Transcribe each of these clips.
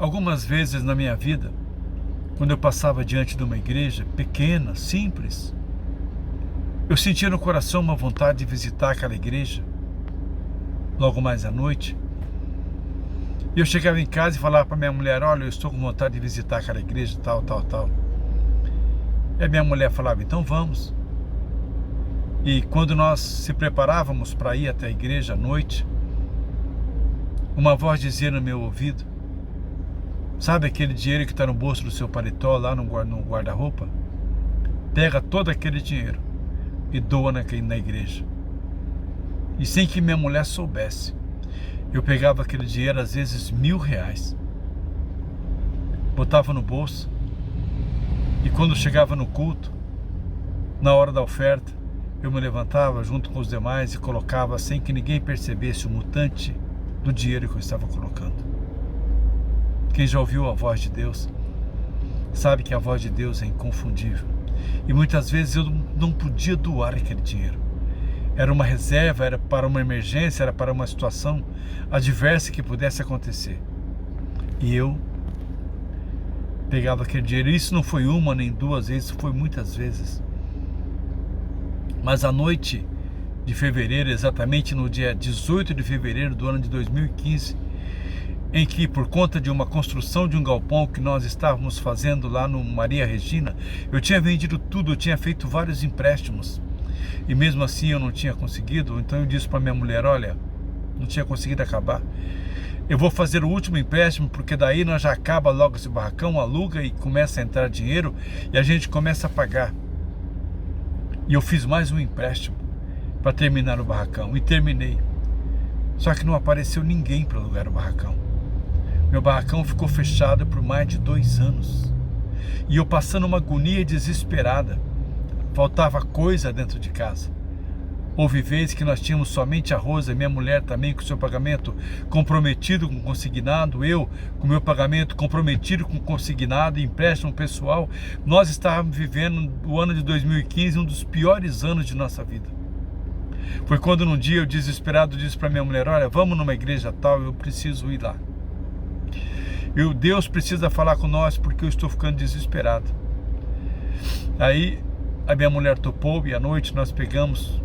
Algumas vezes na minha vida, quando eu passava diante de uma igreja pequena, simples, eu sentia no coração uma vontade de visitar aquela igreja, logo mais à noite. E eu chegava em casa e falava para minha mulher: olha, eu estou com vontade de visitar aquela igreja, tal, tal, tal. E a minha mulher falava: então vamos. E quando nós se preparávamos para ir até a igreja à noite, uma voz dizia no meu ouvido: sabe aquele dinheiro que está no bolso do seu paletó, lá no guarda-roupa? Pega todo aquele dinheiro e doa na igreja. E sem que minha mulher soubesse, eu pegava aquele dinheiro, às vezes R$1.000, botava no bolso, e quando chegava no culto, na hora da oferta, eu me levantava junto com os demais e colocava sem que ninguém percebesse o montante do dinheiro que eu estava colocando. Quem já ouviu a voz de Deus sabe que a voz de Deus é inconfundível. E muitas vezes eu não podia doar aquele dinheiro. Era uma reserva, era para uma emergência, era para uma situação adversa que pudesse acontecer. E eu pegava aquele dinheiro. Isso não foi uma nem duas vezes, foi muitas vezes. Mas à noite de fevereiro, exatamente no dia 18 de fevereiro do ano de 2015, em que, por conta de uma construção de um galpão que nós estávamos fazendo lá no Maria Regina, eu tinha vendido tudo, eu tinha feito vários empréstimos, e mesmo assim eu não tinha conseguido. Então eu disse para minha mulher: olha, não tinha conseguido acabar, eu vou fazer o último empréstimo, porque daí nós já acaba logo esse barracão, aluga e começa a entrar dinheiro, e a gente começa a pagar. E eu fiz mais um empréstimo para terminar o barracão, e terminei. Só que não apareceu ninguém para alugar o barracão. Meu barracão ficou fechado por mais de 2 anos. E eu passando uma agonia desesperada. Faltava coisa dentro de casa. Houve vezes que nós tínhamos somente arroz, a minha mulher também com seu pagamento comprometido com consignado, eu com meu pagamento comprometido com consignado e empréstimo pessoal. Nós estávamos vivendo o ano de 2015, um dos piores anos de nossa vida. Foi quando num dia eu desesperado disse para minha mulher: olha, vamos numa igreja tal, eu preciso ir lá. Deus precisa falar com nós porque eu estou ficando desesperado. Aí a minha mulher topou e à noite nós pegamos.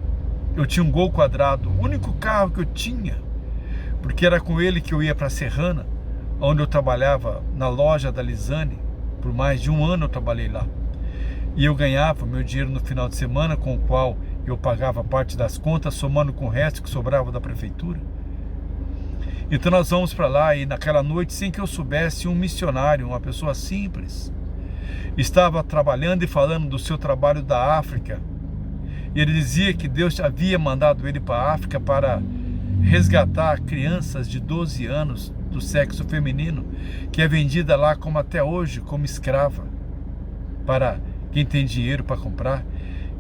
Eu tinha um Gol quadrado, o único carro que eu tinha, porque era com ele que eu ia para Serrana, onde eu trabalhava na loja da Lisane. Por mais de 1 ano eu trabalhei lá. E eu ganhava meu dinheiro no final de semana, com o qual eu pagava parte das contas, somando com o resto que sobrava da prefeitura. Então nós vamos para lá, e naquela noite, sem que eu soubesse, um missionário, uma pessoa simples, estava trabalhando e falando do seu trabalho da África. E ele dizia que Deus havia mandado ele para a África para resgatar crianças de 12 anos do sexo feminino, que é vendida lá como até hoje, como escrava, para quem tem dinheiro para comprar.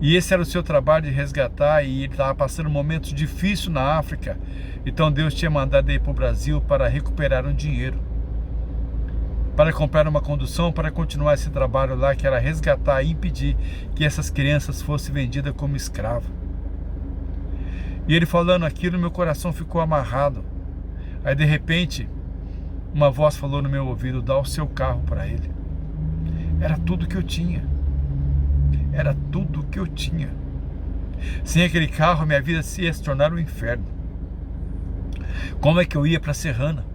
E esse era o seu trabalho, de resgatar, e ele estava passando momentos difíceis na África. Então Deus tinha mandado ele para o Brasil para recuperar um dinheiro, para comprar uma condução, para continuar esse trabalho lá, que era resgatar e impedir que essas crianças fossem vendidas como escravo. E ele falando aquilo, meu coração ficou amarrado. Aí de repente, uma voz falou no meu ouvido: dá o seu carro para ele. Era tudo que eu tinha. Era tudo que eu tinha. Sem aquele carro, minha vida ia se tornar um inferno. Como é que eu ia para Serrana?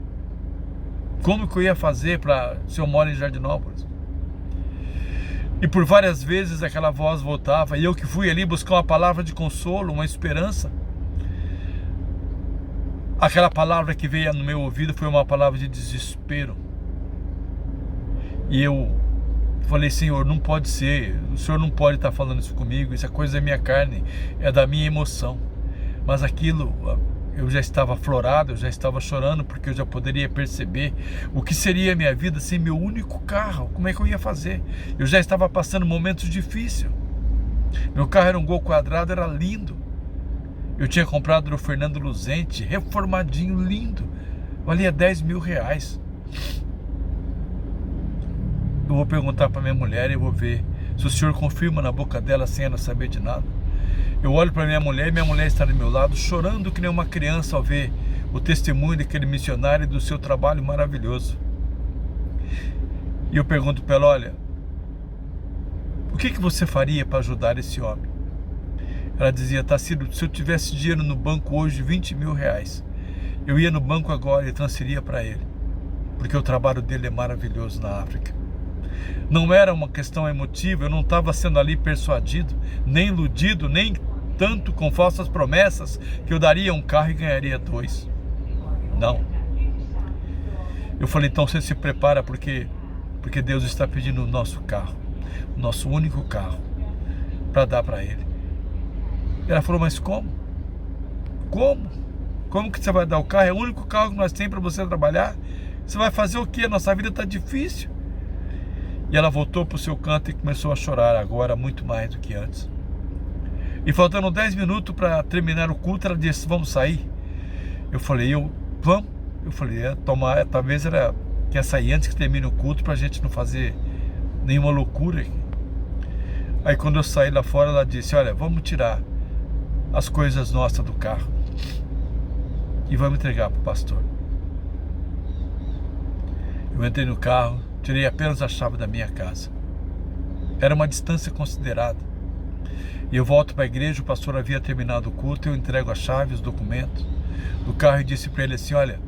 Como que eu ia fazer se eu moro em Jardinópolis? E por várias vezes aquela voz voltava, e eu que fui ali buscar uma palavra de consolo, uma esperança. Aquela palavra que veio no meu ouvido foi uma palavra de desespero. E eu falei: Senhor, não pode ser, o Senhor não pode estar falando isso comigo, isso é coisa da minha carne, é da minha emoção. Mas aquilo, eu já estava aflorado, eu já estava chorando, porque eu já poderia perceber o que seria a minha vida sem meu único carro. Como é que eu ia fazer? Eu já estava passando momentos difíceis. Meu carro era um Gol quadrado, era lindo. Eu tinha comprado no Fernando Luzente, reformadinho, lindo, valia R$10.000. Eu vou perguntar para minha mulher e eu vou ver se o Senhor confirma na boca dela sem ela saber de nada. Eu olho para minha mulher e minha mulher está do meu lado, chorando que nem uma criança ao ver o testemunho daquele missionário e do seu trabalho maravilhoso. E eu pergunto para ela, olha, o que você faria para ajudar esse homem? Ela dizia, Tarcísio, se eu tivesse dinheiro no banco hoje, 20 mil reais, eu ia no banco agora e transferia para ele, porque o trabalho dele é maravilhoso na África. Não era uma questão emotiva, eu não estava sendo ali persuadido, nem iludido, nem tanto com falsas promessas que eu daria um carro e ganharia 2. Não. Eu falei, então você se prepara porque Deus está pedindo o nosso carro, o nosso único carro, para dar para ele. Ela falou, mas como? Como? Como que você vai dar o carro? É o único carro que nós temos para você trabalhar? Você vai fazer o quê? Nossa vida está difícil. E ela voltou para o seu canto e começou a chorar agora, muito mais do que antes. E faltando 10 minutos para terminar o culto, ela disse, vamos sair? Eu falei, vamos? Eu falei, talvez ela quer sair antes que termine o culto para a gente não fazer nenhuma loucura. Aí quando eu saí lá fora, ela disse, olha, vamos tirar as coisas nossas do carro e vamos entregar para o pastor. Eu entrei no carro, tirei apenas a chave da minha casa. Era uma distância considerada. E eu volto para a igreja, o pastor havia terminado o culto, eu entrego a chave, os documentos do carro e disse para ele assim, olha,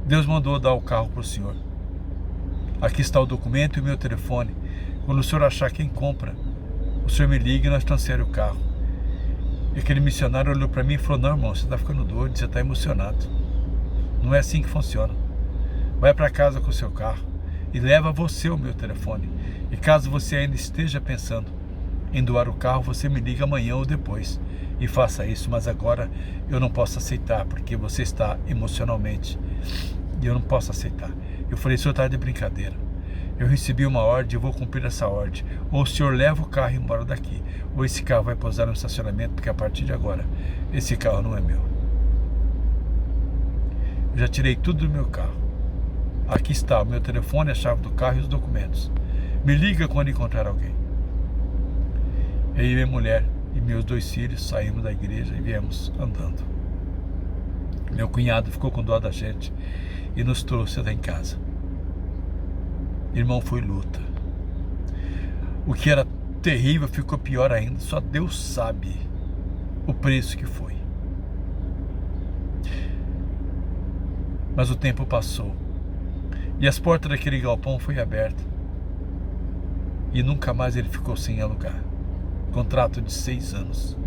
Deus mandou dar o carro para o senhor. Aqui está o documento e o meu telefone. Quando o senhor achar quem compra, o senhor me liga e nós transferimos o carro. E aquele missionário olhou para mim e falou, não, irmão, você está ficando doido, você está emocionado. Não é assim que funciona. Vai para casa com o seu carro e leva você o meu telefone. E caso você ainda esteja pensando em doar o carro, você me liga amanhã ou depois e faça isso. Mas agora eu não posso aceitar, porque você está emocionalmente e eu não posso aceitar. Eu falei, o senhor está de brincadeira. Eu recebi uma ordem, eu vou cumprir essa ordem. Ou o senhor leva o carro embora daqui, ou esse carro vai pousar no estacionamento, porque a partir de agora, esse carro não é meu. Eu já tirei tudo do meu carro. Aqui está o meu telefone, a chave do carro e os documentos. Me liga quando encontrar alguém. Eu e minha mulher e meus 2 filhos saímos da igreja e viemos andando. Meu cunhado ficou com dó da gente e nos trouxe até em casa. Irmão, foi luta. O que era terrível ficou pior ainda. Só Deus sabe o preço que foi. Mas o tempo passou e as portas daquele galpão foram abertas e nunca mais ele ficou sem alugar. Contrato de 6 anos.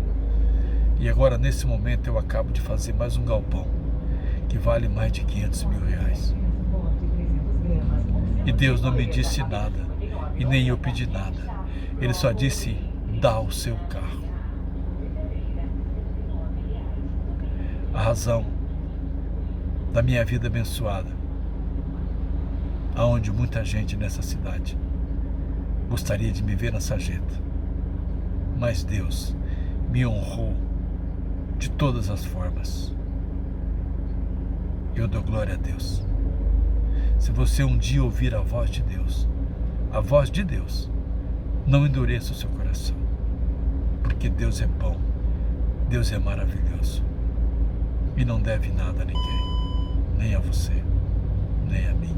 E agora, nesse momento, eu acabo de fazer mais um galpão que vale mais de 500 mil reais. E Deus não me disse nada, e nem eu pedi nada. Ele só disse, dá o seu carro. A razão da minha vida abençoada, aonde muita gente nessa cidade gostaria de me ver na sarjeta. Mas Deus me honrou de todas as formas. Eu dou glória a Deus. Se você um dia ouvir a voz de Deus, não endureça o seu coração, porque Deus é bom, Deus é maravilhoso e não deve nada a ninguém, nem a você, nem a mim.